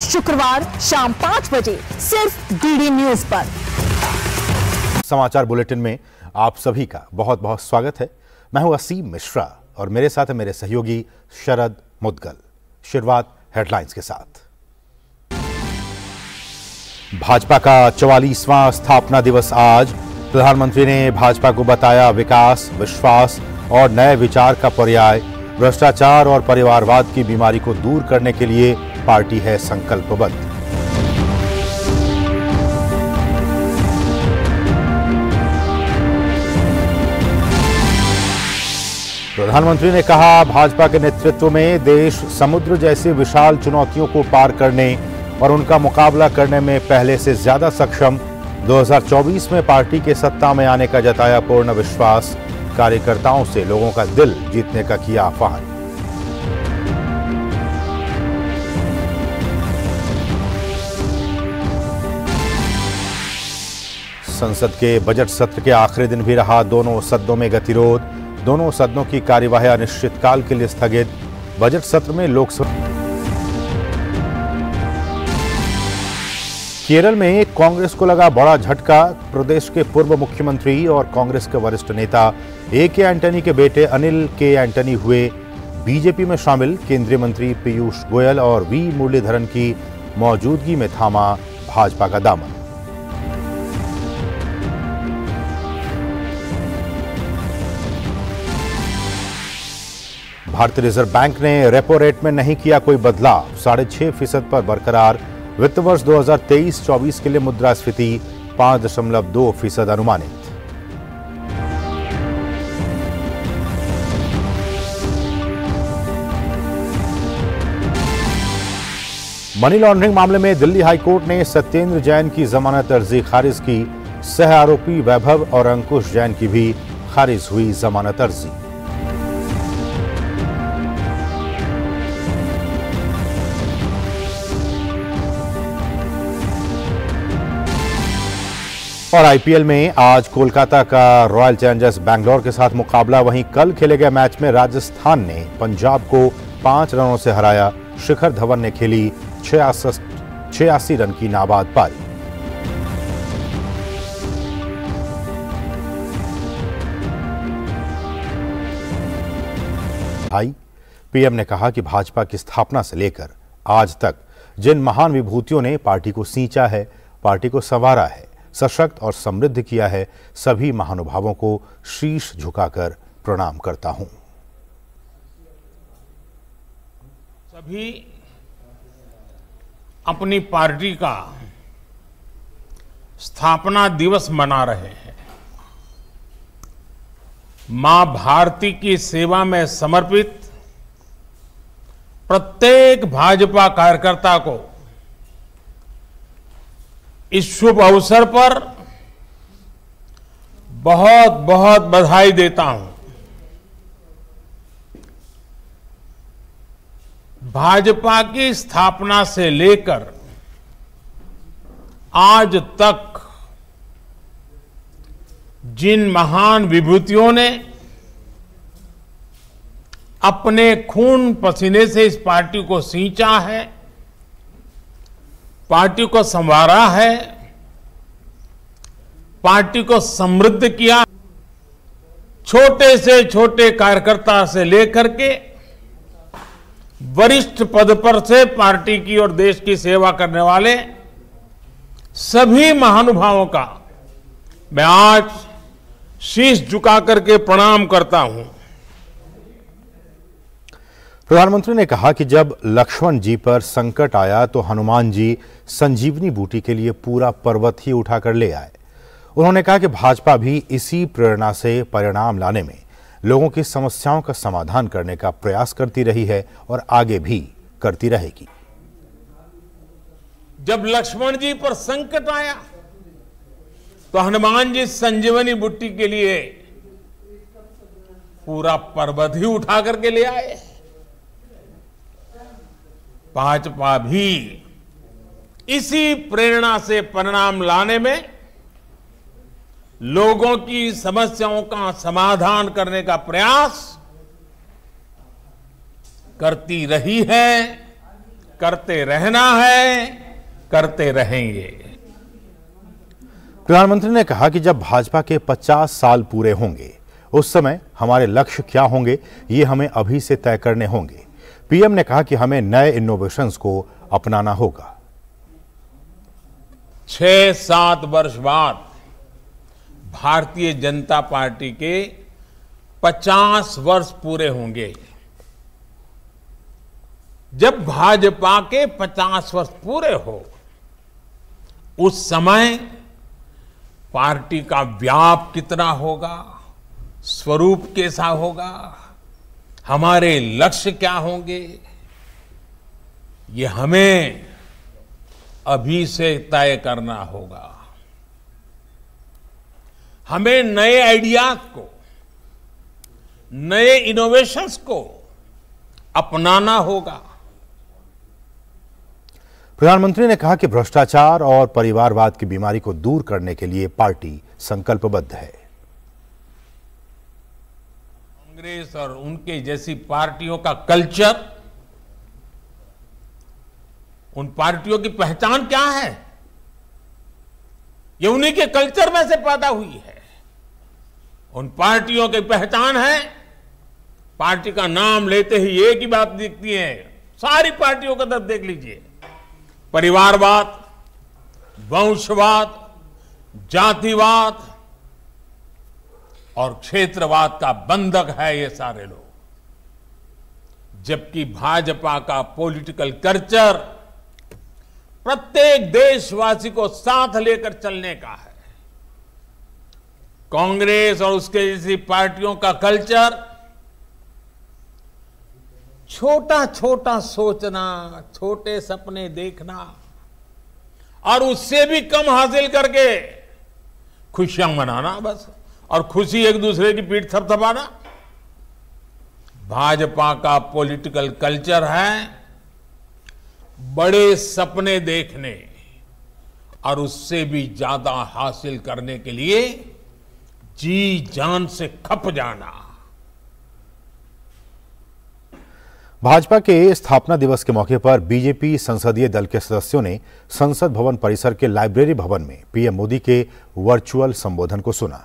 शुक्रवार शाम 5 बजे सिर्फ डीडी न्यूज पर। समाचार बुलेटिन में आप सभी का बहुत बहुत स्वागत है। मैं हूं असीम मिश्रा और मेरे साथ है मेरे सहयोगी शरद मुदगल। शुरुआत हेडलाइंस के साथ। भाजपा का 44वां स्थापना दिवस आज। प्रधानमंत्री ने भाजपा को बताया विकास, विश्वास और नए विचार का पर्याय। भ्रष्टाचार और परिवारवाद की बीमारी को दूर करने के लिए पार्टी है संकल्पबद्ध। प्रधानमंत्री ने कहा भाजपा के नेतृत्व में देश समुद्र जैसी विशाल चुनौतियों को पार करने और उनका मुकाबला करने में पहले से ज्यादा सक्षम। 2024 में पार्टी के सत्ता में आने का जताया पूर्ण विश्वास। कार्यकर्ताओं से लोगों का दिल जीतने का किया आह्वान। संसद के बजट सत्र के आखिरी दिन भी रहा दोनों सदनों में गतिरोध। दोनों सदनों की कार्यवाही अनिश्चितकाल के लिए स्थगित। बजट सत्र में लोकसभा। केरल में कांग्रेस को लगा बड़ा झटका। प्रदेश के पूर्व मुख्यमंत्री और कांग्रेस के वरिष्ठ नेता ए.के. एंटनी के बेटे अनिल के. एंटनी हुए बीजेपी में शामिल। केंद्रीय मंत्री पीयूष गोयल और वी मुरलीधरन की मौजूदगी में थामा भाजपा का दामन। भारतीय रिजर्व बैंक ने रेपो रेट में नहीं किया कोई बदलाव। 6.5% पर बरकरार। वित्त वर्ष 2023-24 के लिए मुद्रास्फीति 5.2% अनुमानित। मनी लॉन्ड्रिंग मामले में दिल्ली हाईकोर्ट ने सत्येंद्र जैन की जमानत अर्जी खारिज की। सह आरोपी वैभव और अंकुश जैन की भी खारिज हुई जमानत अर्जी। और आईपीएल में आज कोलकाता का रॉयल चैलेंजर्स बैंगलोर के साथ मुकाबला। वहीं कल खेले गए मैच में राजस्थान ने पंजाब को 5 रनों से हराया। शिखर धवन ने खेली 86 रन की नाबाद पारी। पीएम ने कहा कि भाजपा की स्थापना से लेकर आज तक जिन महान विभूतियों ने पार्टी को सींचा है, पार्टी को संवारा है, सशक्त और समृद्ध किया है, सभी महानुभावों को शीश झुकाकर प्रणाम करता हूं। सभी अपनी पार्टी का स्थापना दिवस मना रहे हैं। मां भारती की सेवा में समर्पित प्रत्येक भाजपा कार्यकर्ता को इस शुभ अवसर पर बहुत बहुत बधाई देता हूं। भाजपा की स्थापना से लेकर आज तक जिन महान विभूतियों ने अपने खून पसीने से इस पार्टी को सींचा है, पार्टी को संवारा है, पार्टी को समृद्ध किया, छोटे से छोटे कार्यकर्ता से लेकर के वरिष्ठ पद पर से पार्टी की और देश की सेवा करने वाले सभी महानुभावों का मैं आज शीश झुका करके प्रणाम करता हूं। प्रधानमंत्री ने कहा कि जब लक्ष्मण जी पर संकट आया तो हनुमान जी संजीवनी बूटी के लिए पूरा पर्वत ही उठाकर ले आए। उन्होंने कहा कि भाजपा भी इसी प्रेरणा से परिणाम लाने में लोगों की समस्याओं का समाधान करने का प्रयास करती रही है और आगे भी करती रहेगी। जब लक्ष्मण जी पर संकट आया तो हनुमान जी संजीवनी बूटी के लिए पूरा पर्वत ही उठा करके ले आए। भाजपा भी इसी प्रेरणा से परिणाम लाने में लोगों की समस्याओं का समाधान करने का प्रयास करती रही है, करते रहना है, करते रहेंगे। प्रधानमंत्री ने कहा कि जब भाजपा के 50 साल पूरे होंगे उस समय हमारे लक्ष्य क्या होंगे ये हमें अभी से तय करने होंगे। पीएम ने कहा कि हमें नए इनोवेशंस को अपनाना होगा। 6-7 वर्ष बाद भारतीय जनता पार्टी के 50 वर्ष पूरे होंगे। जब भाजपा के 50 वर्ष पूरे हो उस समय पार्टी का व्याप कितना होगा, स्वरूप कैसा होगा, हमारे लक्ष्य क्या होंगे, ये हमें अभी से तय करना होगा। हमें नए आइडियाज को, नए इनोवेशंस को अपनाना होगा। प्रधानमंत्री ने कहा कि भ्रष्टाचार और परिवारवाद की बीमारी को दूर करने के लिए पार्टी संकल्पबद्ध है। कांग्रेस और उनके जैसी पार्टियों का कल्चर, उन पार्टियों की पहचान क्या है? ये उन्हीं के कल्चर में से पैदा हुई है। उन पार्टियों की पहचान है, पार्टी का नाम लेते ही एक ही बात दिखती है, सारी पार्टियों का तरफ देख लीजिए, परिवारवाद, वंशवाद, जातिवाद और क्षेत्रवाद का बंधक है ये सारे लोग। जबकि भाजपा का पॉलिटिकल कल्चर प्रत्येक देशवासी को साथ लेकर चलने का है। कांग्रेस और उसके जैसी पार्टियों का कल्चर छोटा छोटा सोचना, छोटे सपने देखना और उससे भी कम हासिल करके खुशियां मनाना बस, और खुशी एक दूसरे की पीठ थपथपाना। भाजपा का पॉलिटिकल कल्चर है बड़े सपने देखने और उससे भी ज्यादा हासिल करने के लिए जी जान से खप जाना। भाजपा के स्थापना दिवस के मौके पर बीजेपी संसदीय दल के सदस्यों ने संसद भवन परिसर के लाइब्रेरी भवन में पीएम मोदी के वर्चुअल संबोधन को सुना।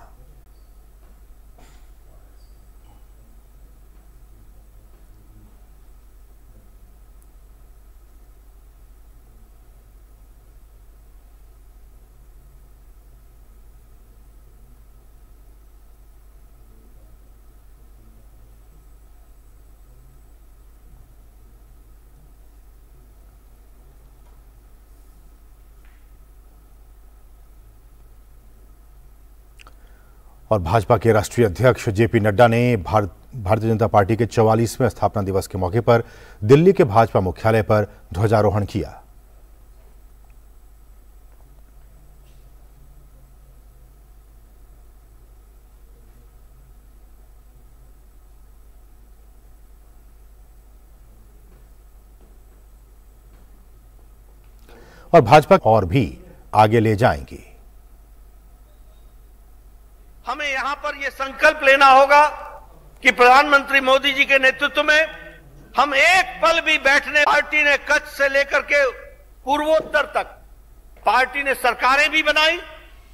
और भाजपा के राष्ट्रीय अध्यक्ष जेपी नड्डा ने भारतीय जनता पार्टी के 44वें स्थापना दिवस के मौके पर दिल्ली के भाजपा मुख्यालय पर ध्वजारोहण किया। और भाजपा और भी आगे ले जाएंगी। हमें यहां पर यह संकल्प लेना होगा कि प्रधानमंत्री मोदी जी के नेतृत्व में हम एक पल भी बैठने, पार्टी ने कच्छ से लेकर के पूर्वोत्तर तक पार्टी ने सरकारें भी बनाई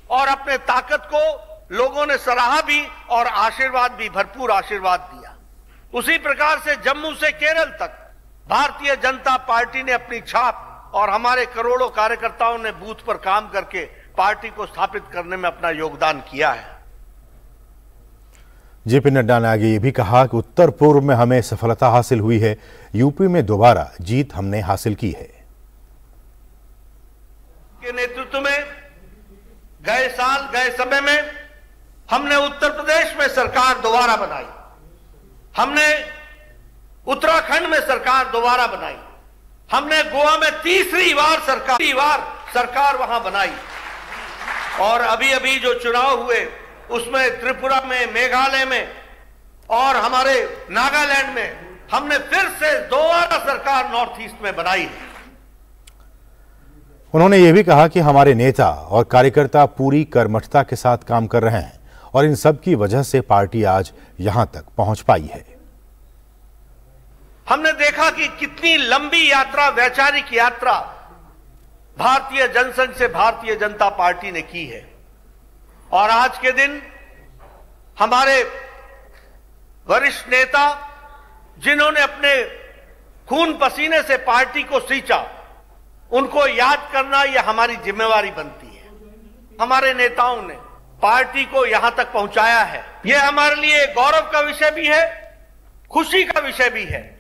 और अपने ताकत को लोगों ने सराहा भी और आशीर्वाद भी, भरपूर आशीर्वाद दिया। उसी प्रकार से जम्मू से केरल तक भारतीय जनता पार्टी ने अपनी छाप और हमारे करोड़ों कार्यकर्ताओं ने बूथ पर काम करके पार्टी को स्थापित करने में अपना योगदान किया है। जेपी नड्डा ने आगे ये भी कहा कि उत्तर पूर्व में हमें सफलता हासिल हुई है, यूपी में दोबारा जीत हमने हासिल की है। के नेतृत्व में गए साल, गए समय में हमने उत्तर प्रदेश में सरकार दोबारा बनाई, हमने उत्तराखंड में सरकार दोबारा बनाई, हमने गोवा में तीसरी बार सरकार वहां बनाई, और अभी अभी जो चुनाव हुए उसमें त्रिपुरा में, मेघालय में और हमारे नागालैंड में हमने फिर से दोबारा सरकार नॉर्थ ईस्ट में बनाई है। उन्होंने ये भी कहा कि हमारे नेता और कार्यकर्ता पूरी कर्मठता के साथ काम कर रहे हैं और इन सब की वजह से पार्टी आज यहां तक पहुंच पाई है। हमने देखा कि कितनी लंबी यात्रा, वैचारिक यात्रा भारतीय जनसंघ से भारतीय जनता पार्टी ने की है। और आज के दिन हमारे वरिष्ठ नेता, जिन्होंने अपने खून पसीने से पार्टी को सींचा, उनको याद करना यह हमारी जिम्मेवारी बनती है। हमारे नेताओं ने पार्टी को यहां तक पहुंचाया है। यह हमारे लिए गौरव का विषय भी है, खुशी का विषय भी है।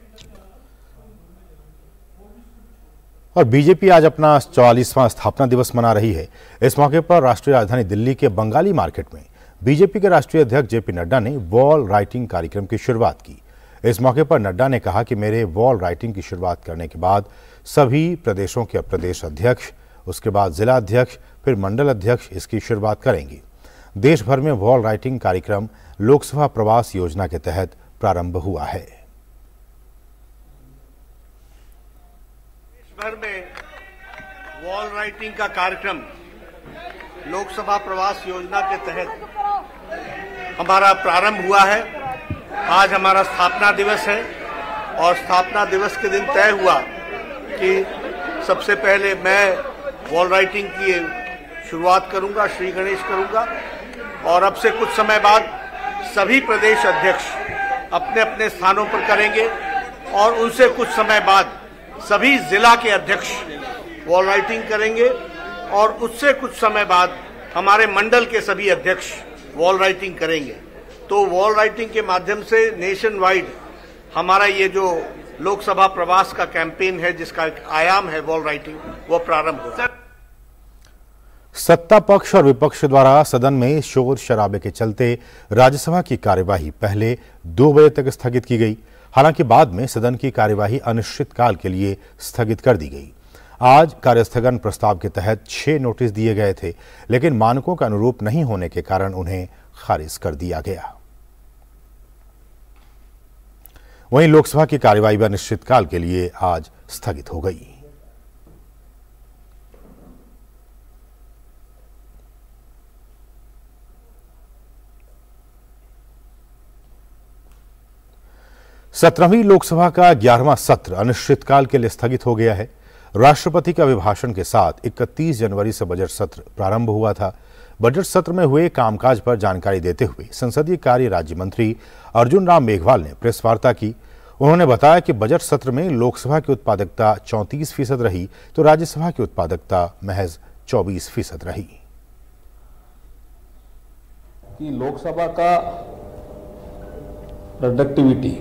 और बीजेपी आज अपना 44वां स्थापना दिवस मना रही है। इस मौके पर राष्ट्रीय राजधानी दिल्ली के बंगाली मार्केट में बीजेपी के राष्ट्रीय अध्यक्ष जेपी नड्डा ने वॉल राइटिंग कार्यक्रम की शुरुआत की। इस मौके पर नड्डा ने कहा कि मेरे वॉल राइटिंग की शुरुआत करने के बाद सभी प्रदेशों के प्रदेश अध्यक्ष, उसके बाद जिला अध्यक्ष, फिर मंडल अध्यक्ष इसकी शुरुआत करेंगे। देश भर में वॉल राइटिंग कार्यक्रम लोकसभा प्रवास योजना के तहत प्रारंभ हुआ है। देश भर में वॉल राइटिंग का कार्यक्रम लोकसभा प्रवास योजना के तहत हमारा प्रारंभ हुआ है। आज हमारा स्थापना दिवस है और स्थापना दिवस के दिन तय हुआ कि सबसे पहले मैं वॉल राइटिंग की शुरुआत करूंगा, श्री गणेश करूंगा, और अब से कुछ समय बाद सभी प्रदेश अध्यक्ष अपने अपने स्थानों पर करेंगे और उनसे कुछ समय बाद सभी जिला के अध्यक्ष वॉल राइटिंग करेंगे और उससे कुछ समय बाद हमारे मंडल के सभी अध्यक्ष वॉल राइटिंग करेंगे। तो वॉल राइटिंग के माध्यम से नेशन वाइड हमारा ये जो लोकसभा प्रवास का कैंपेन है, जिसका एक आयाम है वॉल राइटिंग, वो प्रारंभ हो रहा है। सत्ता पक्ष और विपक्ष द्वारा सदन में शोर शराबे के चलते राज्यसभा की कार्यवाही पहले 2 बजे तक स्थगित की गई। हालांकि बाद में सदन की कार्यवाही अनिश्चितकाल के लिए स्थगित कर दी गई। आज कार्यस्थगन प्रस्ताव के तहत 6 नोटिस दिए गए थे, लेकिन मानकों के अनुरूप नहीं होने के कारण उन्हें खारिज कर दिया गया। वहीं लोकसभा की कार्यवाही भी अनिश्चितकाल के लिए आज स्थगित हो गई। सत्रहवीं लोकसभा का 11वां सत्र अनिश्चितकाल के लिए स्थगित हो गया है। राष्ट्रपति के अभिभाषण के साथ 31 जनवरी से बजट सत्र प्रारंभ हुआ था। बजट सत्र में हुए कामकाज पर जानकारी देते हुए संसदीय कार्य राज्य मंत्री अर्जुन राम मेघवाल ने प्रेस वार्ता की। उन्होंने बताया कि बजट सत्र में लोकसभा की उत्पादकता 34% रही तो राज्यसभा की उत्पादकता महज 24% रही। कि लोकसभा का प्रोडक्टिविटी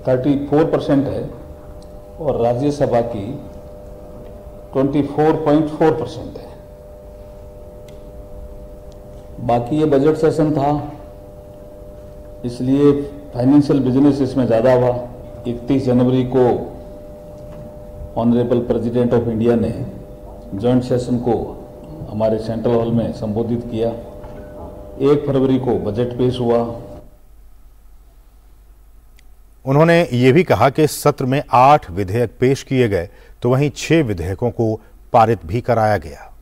34% है और राज्यसभा की 24.4% है। बाकी ये बजट सेशन था, इसलिए फाइनेंशियल बिजनेस इसमें ज़्यादा हुआ। 31 जनवरी को ऑनरेबल प्रेसिडेंट ऑफ इंडिया ने जॉइंट सेशन को हमारे सेंट्रल हॉल में संबोधित किया। 1 फरवरी को बजट पेश हुआ। उन्होंने ये भी कहा कि इस सत्र में 8 विधेयक पेश किए गए तो वहीं 6 विधेयकों को पारित भी कराया गया।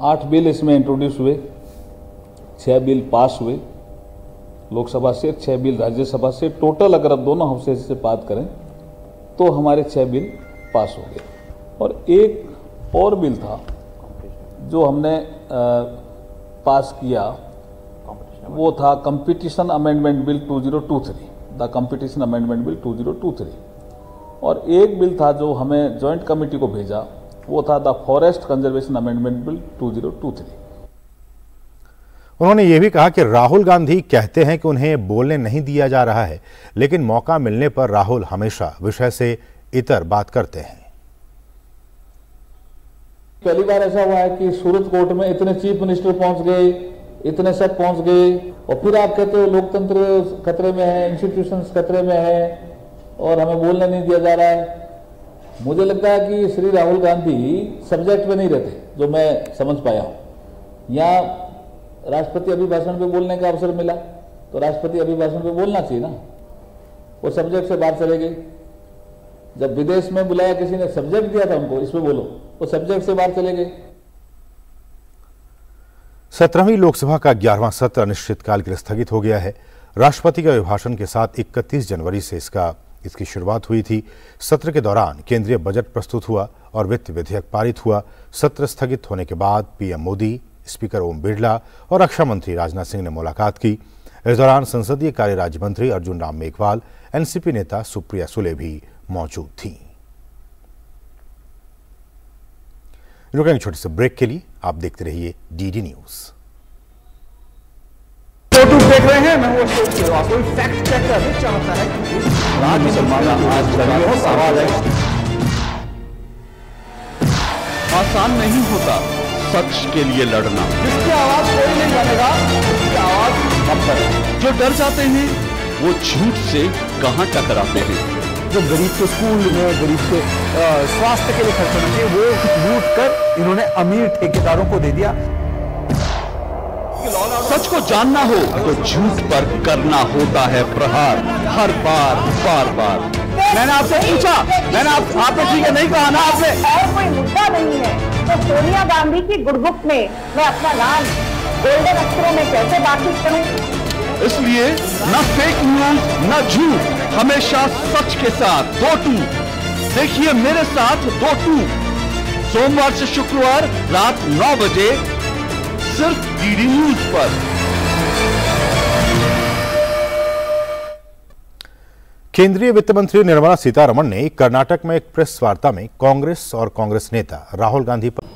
8 बिल इसमें इंट्रोड्यूस हुए, 6 बिल पास हुए लोकसभा से, 6 बिल राज्यसभा से। टोटल अगर अब दोनों हाउसेज से बात करें तो हमारे 6 बिल पास हो गए। और एक और बिल था जो हमने पास किया, वो था competition amendment bill 2023, the competition amendment bill 2023। और एक बिल था जो हमें जॉइंट कमेटी को भेजा, वो था the forest conservation amendment bill 2023। उन्होंने ये भी कहा कि राहुल गांधी कहते हैं कि उन्हें बोलने नहीं दिया जा रहा है, लेकिन मौका मिलने पर राहुल हमेशा विषय से इतर बात करते हैं। पहली बार ऐसा हुआ है कि सूरत कोर्ट में इतने चीफ मिनिस्टर पहुंच गए, इतने सब पहुंच गए, और फिर आप कहते हो लोकतंत्र खतरे में है, इंस्टीट्यूशंस खतरे में है और हमें बोलने नहीं दिया जा रहा है। मुझे लगता है कि श्री राहुल गांधी सब्जेक्ट में नहीं रहते, जो मैं समझ पाया हूं। यहाँ राष्ट्रपति अभिभाषण पे बोलने का अवसर मिला तो राष्ट्रपति अभिभाषण पे बोलना चाहिए ना, वो सब्जेक्ट से बाहर चले गए। जब विदेश में बुलाया, किसी ने सब्जेक्ट दिया था उनको, इसमें बोलो, वो सब्जेक्ट से बाहर चले गए। 17वीं लोकसभा का 11वां सत्र अनिश्चितकाल के लिए स्थगित हो गया है। राष्ट्रपति के अभिभाषण के साथ 31 जनवरी से इसकी शुरुआत हुई थी। सत्र के दौरान केंद्रीय बजट प्रस्तुत हुआ और वित्त विधेयक पारित हुआ। सत्र स्थगित होने के बाद पीएम मोदी, स्पीकर ओम बिरला और रक्षा मंत्री राजनाथ सिंह ने मुलाकात की। इस दौरान संसदीय कार्य राज्य मंत्री अर्जुन राम मेघवाल, एनसीपी नेता सुप्रिया सुले भी मौजूद थीं। रुकेंगे छोटे से ब्रेक के लिए, आप देखते रहिए डीडी न्यूज। यूट्यूब देख रहे हैं, मैं वो सोच रहा हूं, कोई फैक्ट चेक करना चाहता है कि मुसलमान आज लड़ाई सवाल है। आसान नहीं होता सच के लिए लड़ना। जिसकी आवाज कोई नहीं बनेगा, उसकी आवाज कम करें। जो डर जाते हैं वो झूठ से कहां टकराते हैं। जो गरीब के स्कूल में, गरीब के स्वास्थ्य के लिए खर्च होना चाहिए, वो लूट कर इन्होंने अमीर ठेकेदारों को दे दिया। सच को जानना हो तो झूठ पर करना होता है प्रहार, हर बार बार बार। मैंने आपसे पूछा, मैंने आपने ठीक है नहीं कहा ना आपने। और कोई मुद्दा नहीं है तो सोनिया गांधी की गुडबुक में मैं अपना नाम गोल्डन अक्षरों में कैसे बातचीत करूं? इसलिए न फेक न्यूज न झूठ, हमेशा सच के साथ 2-2। देखिए मेरे साथ 2-2 सोमवार से शुक्रवार रात 9 बजे सिर्फ डीडी न्यूज पर। केंद्रीय वित्त मंत्री निर्मला सीतारमण ने कर्नाटक में एक प्रेस वार्ता में कांग्रेस और कांग्रेस नेता राहुल गांधी पर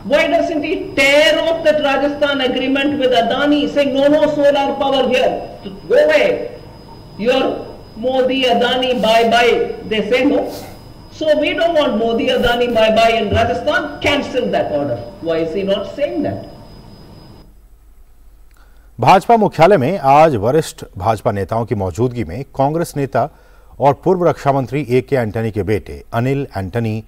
Why doesn't he tear off that Rajasthan agreement with Adani, saying no solar power here, go away. Your Modi, Adani, bye. They say no. So we don't want Modi, Adani, bye in Rajasthan. Cancel that order. Why is he not saying that? Bhajpa मुख्यालय में आज वरिष्ठ भाजपा नेताओं की मौजूदगी में कांग्रेस नेता और पूर्व रक्षा मंत्री ए.के. एंटनी के बेटे अनिल एंटनी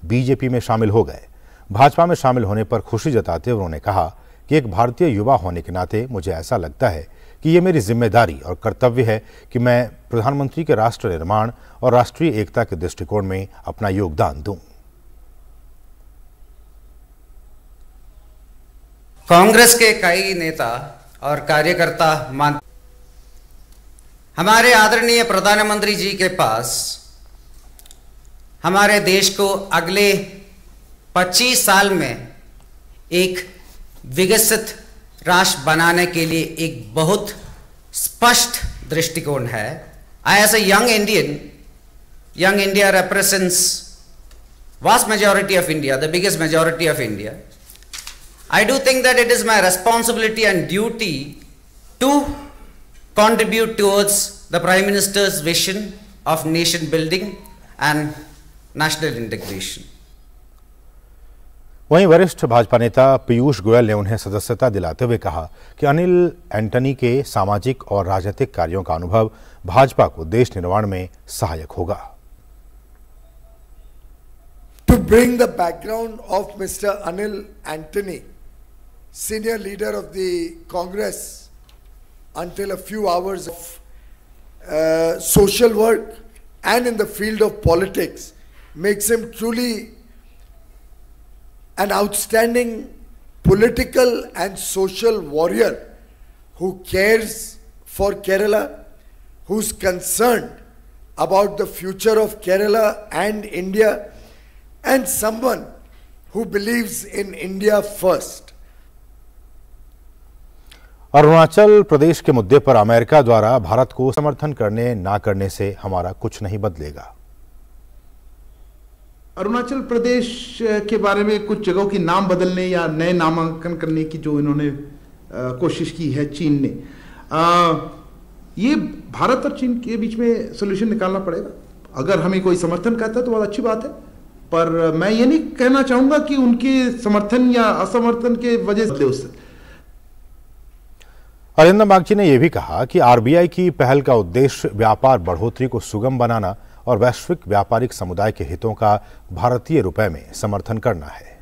बीजेपी में शामिल हो गए। भाजपा में शामिल होने पर खुशी जताते हुए उन्होंने कहा कि एक भारतीय युवा होने के नाते मुझे ऐसा लगता है कि ये मेरी जिम्मेदारी और कर्तव्य है कि मैं प्रधानमंत्री के राष्ट्र निर्माण और राष्ट्रीय एकता के दृष्टिकोण में अपना योगदान दूं। कांग्रेस के कई नेता और कार्यकर्ता हमारे आदरणीय प्रधानमंत्री जी के पास हमारे देश को अगले 25 साल में एक विकसित राष्ट्र बनाने के लिए एक बहुत स्पष्ट दृष्टिकोण है। I as a young India represents vast majority of India, the biggest majority of India. I do think that it is my responsibility and duty to contribute towards the Prime Minister's vision of nation building and national integration. वहीं वरिष्ठ भाजपा नेता पीयूष गोयल ने उन्हें सदस्यता दिलाते हुए कहा कि अनिल एंटनी के सामाजिक और राजनीतिक कार्यों का अनुभव भाजपा को देश निर्माण में सहायक होगा। To bring the background of Mr. Anil Antony, senior leader of the Congress, until a few hours of social work and in the field of politics makes him truly an outstanding political and social warrior who cares for Kerala, who's concerned about the future of Kerala and India, and someone who believes in India first. Arunachal Pradesh के मुद्दे पर America द्वारा भारत को समर्थन करने ना करने से हमारा कुछ नहीं बदलेगा। अरुणाचल प्रदेश के बारे में कुछ जगहों की नाम बदलने या नए नामांकन करने की जो इन्होंने कोशिश की है चीन ने, ये भारत और चीन के बीच में सोल्यूशन निकालना पड़ेगा। अगर हमें कोई समर्थन करता है तो बहुत अच्छी बात है, पर मैं ये नहीं कहना चाहूंगा कि उनके समर्थन या असमर्थन के वजह से उससे। अरिंदम बागची ने यह भी कहा कि आरबीआई की पहल का उद्देश्य व्यापार बढ़ोतरी को सुगम बनाना और वैश्विक व्यापारिक समुदाय के हितों का भारतीय रुपए में समर्थन करना है।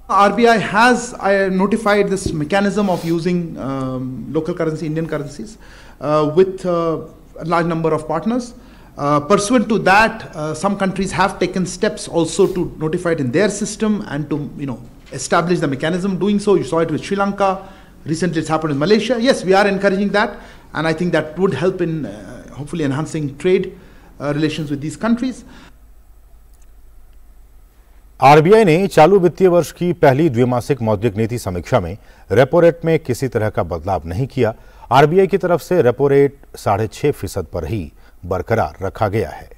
RBI has notified this mechanism of using local currency, Indian currencies, with a large number of partners. Pursuant to that, some countries have taken steps also to notify it in their system and to establish the mechanism. Doing so, you saw it with Sri Lanka, Recently it's happened in Malaysia. Yes, we are encouraging that, and I think that would help in hopefully enhancing trade relations with these countries. RBI ने चालू वित्तीय वर्ष की पहली द्विमासिक मौद्रिक नीति समीक्षा में रेपो रेट में किसी तरह का बदलाव नहीं किया। आरबीआई की तरफ से रेपो रेट 6.5% पर ही बरकरार रखा गया है।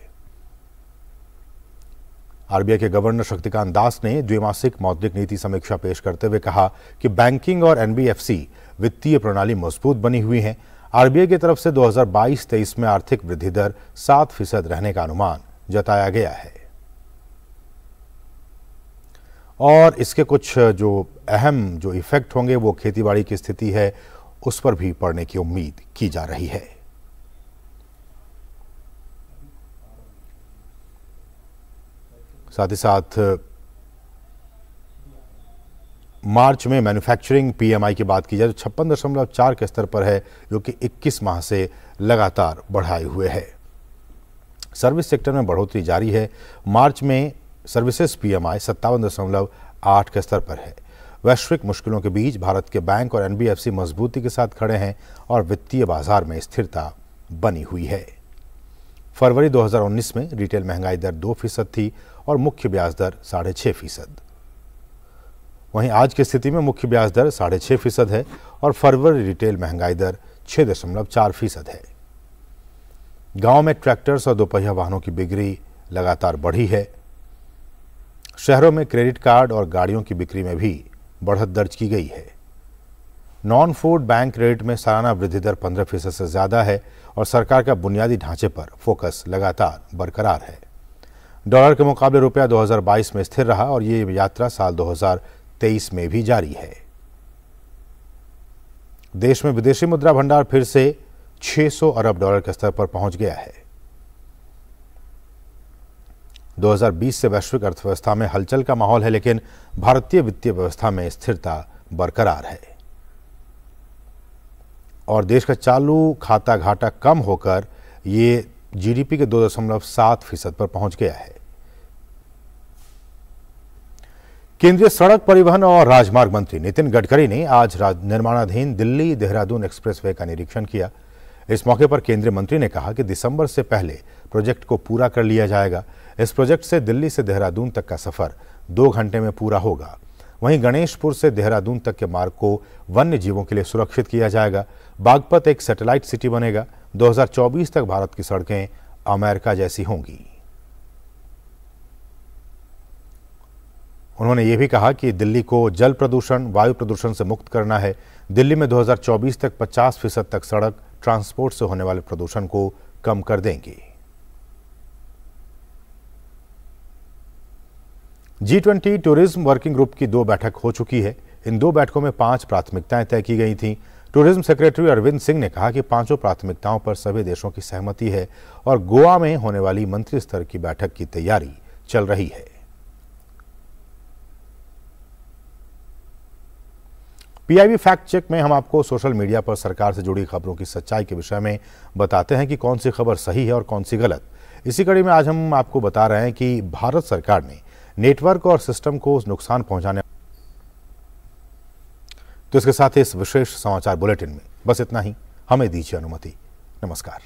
आरबीआई के गवर्नर शक्तिकांत दास ने द्विमासिक मौद्रिक नीति समीक्षा पेश करते हुए कहा कि बैंकिंग और एनबीएफसी वित्तीय प्रणाली मजबूत बनी हुई है। आरबीआई की तरफ से 2022-23 में आर्थिक वृद्धि दर 7% रहने का अनुमान जताया गया है और इसके कुछ जो अहम जो इफेक्ट होंगे वो खेतीबाड़ी की स्थिति है उस पर भी पड़ने की उम्मीद की जा रही है। साथ ही साथ मार्च में मैन्युफैक्चरिंग पीएमआई की बात की जाए तो 56.4 के स्तर पर है, जो कि 21 माह से लगातार बढ़ाए हुए है। सर्विस सेक्टर में बढ़ोतरी जारी है। मार्च में सर्विसेज पीएमआई 57.8 के स्तर पर है। वैश्विक मुश्किलों के बीच भारत के बैंक और एनबीएफसी मजबूती के साथ खड़े हैं और वित्तीय बाजार में स्थिरता बनी हुई है। फरवरी 2019 में रिटेल महंगाई दर 2% थी और मुख्य ब्याज दर 6.5%। वहीं आज की स्थिति में मुख्य ब्याज दर 6.5% है और फरवरी रिटेल महंगाई दर 6.4% है। गांव में ट्रैक्टर्स और दोपहिया वाहनों की बिक्री लगातार बढ़ी है। शहरों में क्रेडिट कार्ड और गाड़ियों की बिक्री में भी बढ़त दर्ज की गई है। नॉन फूड बैंक क्रेडिट में सालाना वृद्धि दर 15% से ज्यादा है और सरकार का बुनियादी ढांचे पर फोकस लगातार बरकरार है। डॉलर के मुकाबले रुपया 2022 में स्थिर रहा और ये यात्रा साल 2023 में भी जारी है। देश में विदेशी मुद्रा भंडार फिर से 600 अरब डॉलर के स्तर पर पहुंच गया है। 2020 से वैश्विक अर्थव्यवस्था में हलचल का माहौल है, लेकिन भारतीय वित्तीय व्यवस्था में स्थिरता बरकरार है और देश का चालू खाता घाटा कम होकर ये जीडीपी के 2.7% पर पहुंच गया है। केंद्रीय सड़क परिवहन और राजमार्ग मंत्री नितिन गडकरी ने आज निर्माणाधीन दिल्ली देहरादून एक्सप्रेसवे का निरीक्षण किया। इस मौके पर केंद्रीय मंत्री ने कहा कि दिसंबर से पहले प्रोजेक्ट को पूरा कर लिया जाएगा। इस प्रोजेक्ट से दिल्ली से देहरादून तक का सफर 2 घंटे में पूरा होगा। वहीं गणेशपुर से देहरादून तक के मार्ग को वन्य जीवों के लिए सुरक्षित किया जाएगा। बागपत एक सैटेलाइट सिटी बनेगा। 2024 तक भारत की सड़कें अमेरिका जैसी होंगी। उन्होंने ये भी कहा कि दिल्ली को जल प्रदूषण, वायु प्रदूषण से मुक्त करना है। दिल्ली में 2024 तक 50% तक सड़क ट्रांसपोर्ट से होने वाले प्रदूषण को कम कर देंगे। G20 टूरिज्म वर्किंग ग्रुप की 2 बैठक हो चुकी है। इन 2 बैठकों में 5 प्राथमिकताएं तय की गई थीं। टूरिज्म सेक्रेटरी अरविंद सिंह ने कहा कि 5 प्राथमिकताओं पर सभी देशों की सहमति है और गोवा में होने वाली मंत्री स्तर की बैठक की तैयारी चल रही है। पीआईबी फैक्ट चेक में हम आपको सोशल मीडिया पर सरकार से जुड़ी खबरों की सच्चाई के विषय में बताते हैं कि कौन सी खबर सही है और कौन सी गलत। इसी कड़ी में आज हम आपको बता रहे हैं कि भारत सरकार ने नेटवर्क और सिस्टम को नुकसान पहुंचाने। तो इसके साथ ही इस विशेष समाचार बुलेटिन में बस इतना ही। हमें दीजिए अनुमति। नमस्कार।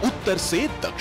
उत्तर से दक्षिण